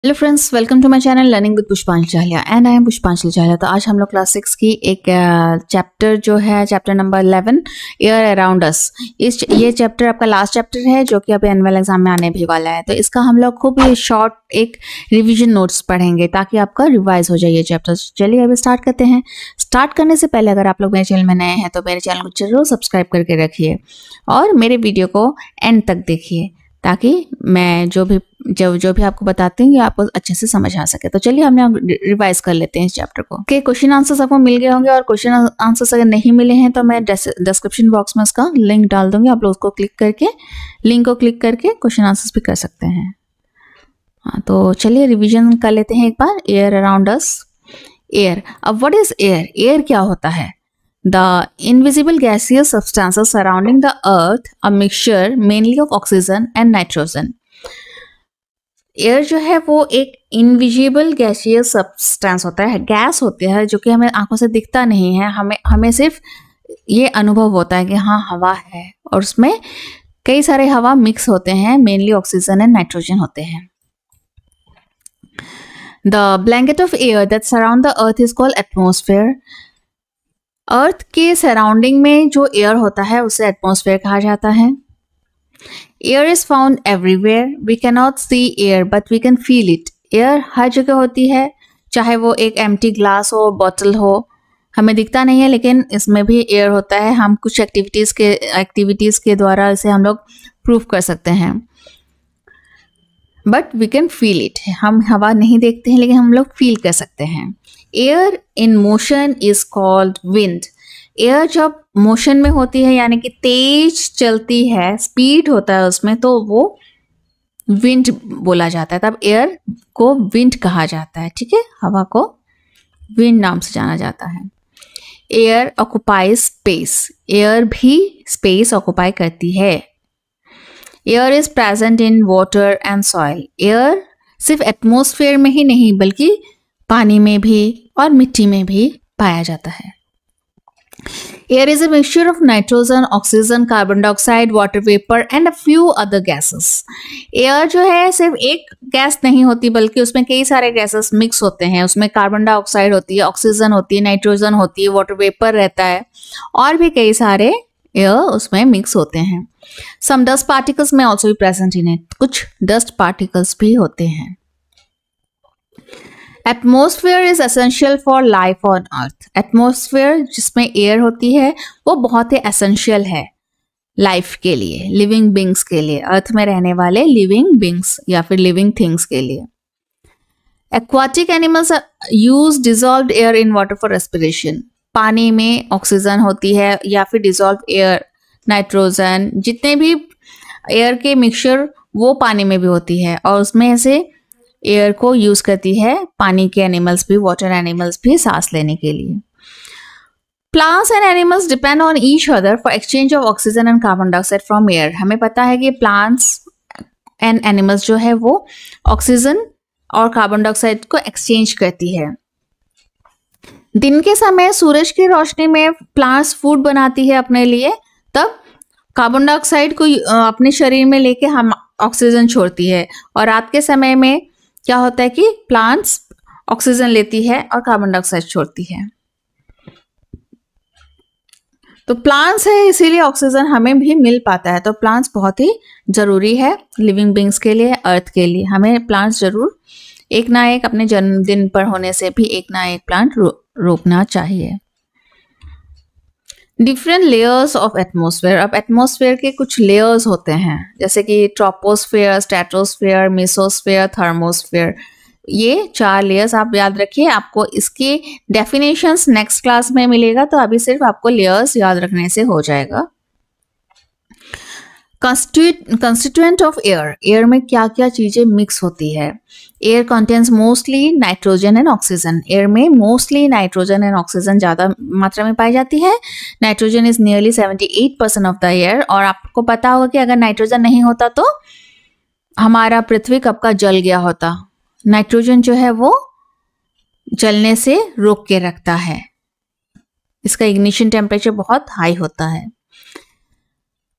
Hello friends, welcome to my channel learning with Pushpanjali Chahaliya and I am पुष्पांजलि चाहलिया। तो आज हम लोग क्लास 6 की एक चैप्टर जो है चैप्टर नंबर 11 एयर अराउंड अस। ये चैप्टर आपका लास्ट चैप्टर है जो कि अभी एनुअल एग्जाम में आने भी वाला है। तो इसका हम लोग खूब शॉर्ट एक रिवीजन नोट्स पढ़ेंगे ताकि आपका रिवाइज हो जाए ये चैप्टर। चलिए अभी स्टार्ट करते हैं। स्टार्ट करने से पहले अगर आप लोग मेरे चैनल में नए हैं तो मेरे चैनल को जरूर सब्सक्राइब करके रखिए और मेरे वीडियो को एंड तक देखिए ताकि मैं जो भी आपको बताती हूँ ये आपको अच्छे से समझ आ सके। तो चलिए हम रिवाइज कर लेते हैं इस चैप्टर को। क्वेश्चन आंसर्स आपको मिल गए होंगे और क्वेश्चन आंसर्स अगर नहीं मिले हैं तो मैं डिस्क्रिप्शन बॉक्स में उसका लिंक डाल दूंगी। आप लोग उसको लिंक को क्लिक करके क्वेश्चन आंसर्स भी कर सकते हैं। हाँ, तो चलिए रिविजन कर लेते हैं एक बार। Air around us. एयर, अब व्हाट इज एयर? एयर क्या होता है? The invisible gaseous substances surrounding the earth, a mixture mainly of oxygen and nitrogen. Air जो है वो एक इनविजिबल गैसियस सब्सटेंस होता है, गैस होती है जो कि हमें आंखों से दिखता नहीं है। हमें सिर्फ ये अनुभव होता है कि हाँ हवा है और उसमें कई सारे हवा मिक्स होते हैं, मेनली ऑक्सीजन एंड नाइट्रोजन होते हैं। The blanket of air that surround the earth is called atmosphere. अर्थ के सराउंडिंग में जो एयर होता है उसे एटमॉस्फेयर कहा जाता है। Air is found everywhere, we can not see air but we can feel it. Air हर जगह होती है, चाहे वो एक एम्प्टी ग्लास हो, बॉटल हो, हमें दिखता नहीं है लेकिन इसमें भी एयर होता है। हम कुछ एक्टिविटीज के द्वारा इसे हम लोग प्रूव कर सकते हैं। But we can feel it, हम हवा नहीं देखते हैं लेकिन हम लोग फील कर सकते हैं। Air in motion is called wind. Air जब मोशन में होती है यानी कि तेज चलती है, स्पीड होता है उसमें, तो वो विंड बोला जाता है। तब एयर को विंड कहा जाता है। ठीक है, हवा को विंड नाम से जाना जाता है। एयर ऑक्युपाइज स्पेस, एयर भी स्पेस ऑक्युपाई करती है। Air is present in water and soil. Air सिर्फ एटमॉस्फेयर में ही नहीं बल्कि पानी में भी और मिट्टी में भी पाया जाता है। Air is a mixture of nitrogen, oxygen, carbon dioxide, water vapour and a few other gases. Air जो है सिर्फ एक गैस नहीं होती बल्कि उसमें कई सारे गैसेस मिक्स होते हैं। उसमें कार्बन डाइऑक्साइड होती है, ऑक्सीजन होती है, नाइट्रोजन होती है, वाटर वेपर रहता है और भी कई सारे एयर उसमें मिक्स होते हैं। सम डस्ट पार्टिकल्स में ऑल्सो भी प्रेजेंट इन इट, कुछ डस्ट पार्टिकल्स भी होते हैं। Atmosphere is essential for life on earth. Atmosphere जिसमें एयर होती है वो बहुत ही एसेंशियल है लाइफ के लिए, लिविंग बींग्स के लिए, अर्थ में रहने वाले लिविंग बींग्स या फिर लिविंग थिंग्स के लिए। Aquatic animals use dissolved air in water for respiration. पानी में ऑक्सीजन होती है या फिर डिजॉल्व एयर, नाइट्रोजन, जितने भी एयर के मिक्सचर वो पानी में भी होती है और उसमें से एयर को यूज करती है पानी के एनिमल्स भी, वाटर एनिमल्स भी सांस लेने के लिए। Plants and animals depend on each other for exchange of oxygen and carbon dioxide from air. हमें पता है कि प्लांट्स एंड एनिमल्स जो है वो ऑक्सीजन और कार्बन डाइऑक्साइड को एक्सचेंज करती है। दिन के समय सूरज की रोशनी में प्लांट्स फूड बनाती है अपने लिए, तब कार्बन डाइऑक्साइड को अपने शरीर में लेके हम ऑक्सीजन छोड़ती है। और रात के समय में क्या होता है कि प्लांट्स ऑक्सीजन लेती है और कार्बन डाइऑक्साइड छोड़ती है। तो प्लांट्स है इसीलिए ऑक्सीजन हमें भी मिल पाता है। तो प्लांट्स बहुत ही जरूरी है लिविंग बींग्स के लिए, अर्थ के लिए। हमें प्लांट्स जरूर एक ना एक, अपने जन्मदिन पर होने से भी एक ना एक प्लांट रोपना चाहिए। Different layers of atmosphere. अब एटमॉस्फेयर के कुछ लेयर्स होते हैं जैसे कि ट्रोपोस्फेयर, स्ट्रेटोस्फेयर, मेसोस्फेयर, थर्मोस्फेयर। ये 4 लेयर्स आप याद रखिए। आपको इसके डेफिनेशंस नेक्स्ट क्लास में मिलेगा, तो अभी सिर्फ आपको लेयर्स याद रखने से हो जाएगा। कंस्टिट्यूएंट ऑफ एयर, एयर में क्या क्या चीजें मिक्स होती है। Air contains mostly nitrogen and oxygen. Air में मोस्टली नाइट्रोजन एंड ऑक्सीजन ज्यादा मात्रा में पाई जाती है। Nitrogen is nearly 78% of the air. और आपको पता होगा कि अगर नाइट्रोजन नहीं होता तो हमारा पृथ्वी कब का जल गया होता। नाइट्रोजन जो है वो जलने से रोक के रखता है, इसका इग्निशन टेम्परेचर बहुत हाई होता है।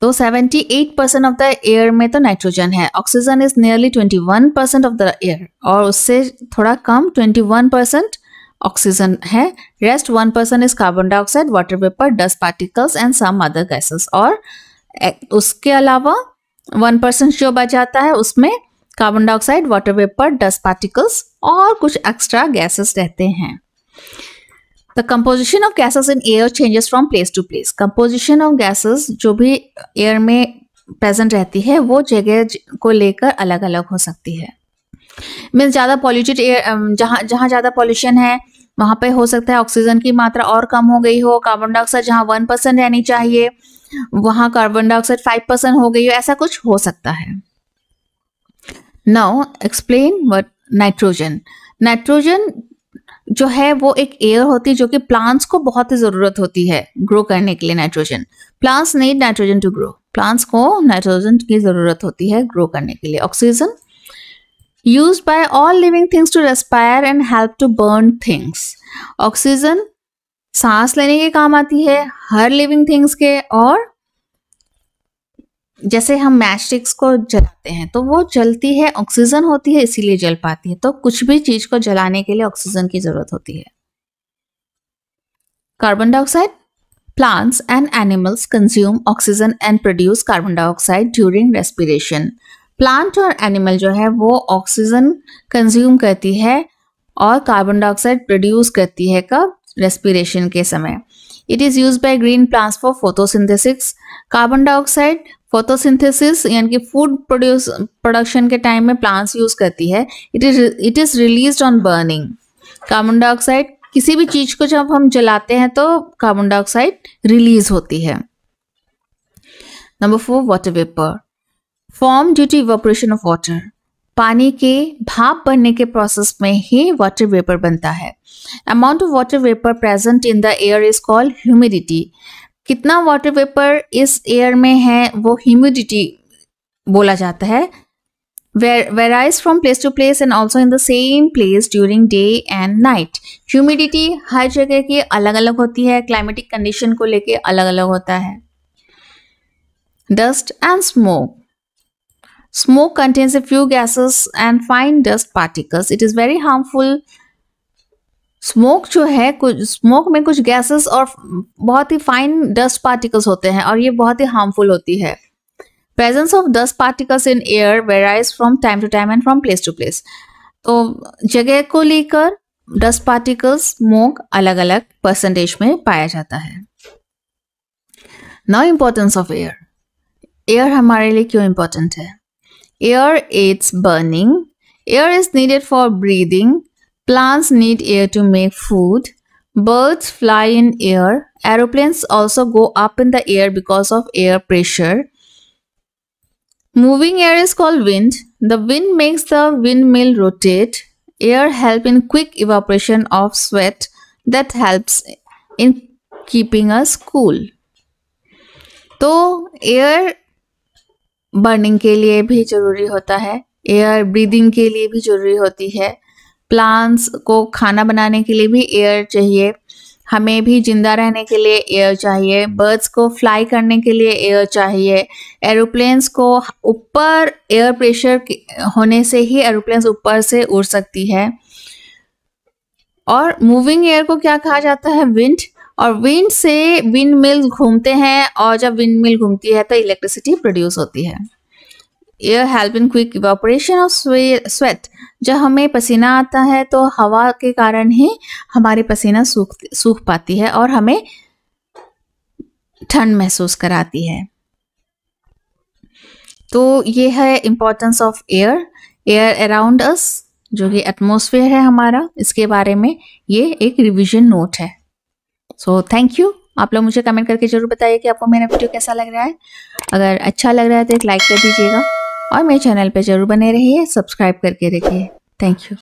तो 78% ऑफ द एयर में तो नाइट्रोजन है। Oxygen is nearly 21% of the air, और उससे थोड़ा कम 21% ऑक्सीजन है। Rest 1% is carbon dioxide, water vapour, dust particles and some other gases. और उसके अलावा 1% जो बच जाता है उसमें carbon dioxide, water vapour, dust particles और कुछ एक्स्ट्रा गैसेस रहते हैं। The composition of gases in air changes from place to place. Composition of gases जो भी एयर में प्रेजेंट रहती है वो जगह को लेकर अलग अलग हो सकती है। मीन्स ज़्यादा पॉल्यूटेड एयर, जहाँ ज़्यादा पॉल्यूशन है वहाँ पे हो सकता है ऑक्सीजन की मात्रा और कम हो गई हो। कार्बन डाइऑक्साइड जहाँ 1% रहनी चाहिए वहाँ कार्बन डाइऑक्साइड 5% हो गई हो, ऐसा कुछ हो सकता है। Now explain what nitrogen. Nitrogen जो है वो एक एयर होती है जो कि प्लांट्स को बहुत ही ज़रूरत होती है ग्रो करने के लिए। Nitrogen, plants need nitrogen to grow. Plants को नाइट्रोजन की ज़रूरत होती है ग्रो करने के लिए। Oxygen used by all living things to respire and help to burn things. Oxygen सांस लेने के काम आती है हर लिविंग थिंग्स के, और जैसे हम मैच स्टिक्स को जलाते हैं तो वो जलती है, ऑक्सीजन होती है इसीलिए जल पाती है। तो कुछ भी चीज को जलाने के लिए ऑक्सीजन की जरूरत होती है। Carbon dioxide, plants and animals consume oxygen and produce carbon dioxide during respiration. Plant और एनिमल जो है वो ऑक्सीजन कंज्यूम करती है और कार्बन डाइऑक्साइड प्रोड्यूस करती है कब? रेस्पिरेशन के समय। It is used by green plants for photosynthesis. Carbon dioxide photosynthesis यानी कि फूड प्रोडक्शन के टाइम में प्लांट्स यूज करती है। It is released on burning. Carbon dioxide, किसी भी चीज को जब हम जलाते हैं तो कार्बन डाइऑक्साइड रिलीज होती है। Number 4, water vapour form due to evaporation of water. पानी के भाप बनने के प्रोसेस में ही वाटर वेपर बनता है। Amount of water vapour present in the air is called humidity. कितना वाटर वेपर इस एयर में है वो ह्यूमिडिटी बोला जाता है। Varies from place to place and also in the same place during day and night. Humidity हर जगह की अलग अलग होती है, क्लाइमेटिक कंडीशन को लेके अलग अलग होता है। Dust and smoke. Smoke contains a few gases and fine dust particles. It is very harmful. Smoke जो है, कुछ स्मोक में कुछ गैसेस और बहुत ही फाइन डस्ट पार्टिकल्स होते हैं और ये बहुत ही हार्मफुल होती है। Presence of dust particles in air varies from time to time and from place to place. तो जगह को लेकर डस्ट पार्टिकल्स, स्मोक अलग अलग परसेंटेज में पाया जाता है। Now importance of air. Air हमारे लिए क्यों इम्पोर्टेंट है? Air aids burning. Air is needed for breathing. Plants need air to make food. Birds fly in air. Aeroplanes also go up in the air because of air pressure. Moving air is called wind. The wind makes the windmill rotate. Air helps in quick evaporation of sweat that helps in keeping us cool. तो air burning के लिए भी जरूरी होता है, air breathing के लिए भी जरूरी होती है, प्लांट्स को खाना बनाने के लिए भी एयर चाहिए, हमें भी जिंदा रहने के लिए एयर चाहिए, बर्ड्स को फ्लाई करने के लिए एयर चाहिए, एरोप्लेन्स को ऊपर एयर प्रेशर होने से ही एरोप्लेन्स ऊपर से उड़ सकती है। और मूविंग एयर को क्या कहा जाता है? विंड। और विंड से विंड मिल घूमते हैं और जब विंड मिल घूमती है तो इलेक्ट्रिसिटी प्रोड्यूस होती है। Air help in quick evaporation of sweat. जब हमें पसीना आता है तो हवा के कारण ही हमारी पसीना सूख पाती है और हमें ठंड महसूस कराती है। तो ये है importance of air. Air around अस जो कि एटमॉस्फेयर है हमारा, इसके बारे में ये एक रिवीजन नोट है। So thank you. आप लोग मुझे कमेंट करके जरूर बताइए कि आपको मेरा वीडियो कैसा लग रहा है। अगर अच्छा लग रहा है तो एक लाइक कर दीजिएगा और मेरे चैनल पे जरूर बने रहिए, सब्सक्राइब करके रखिए। Thank you.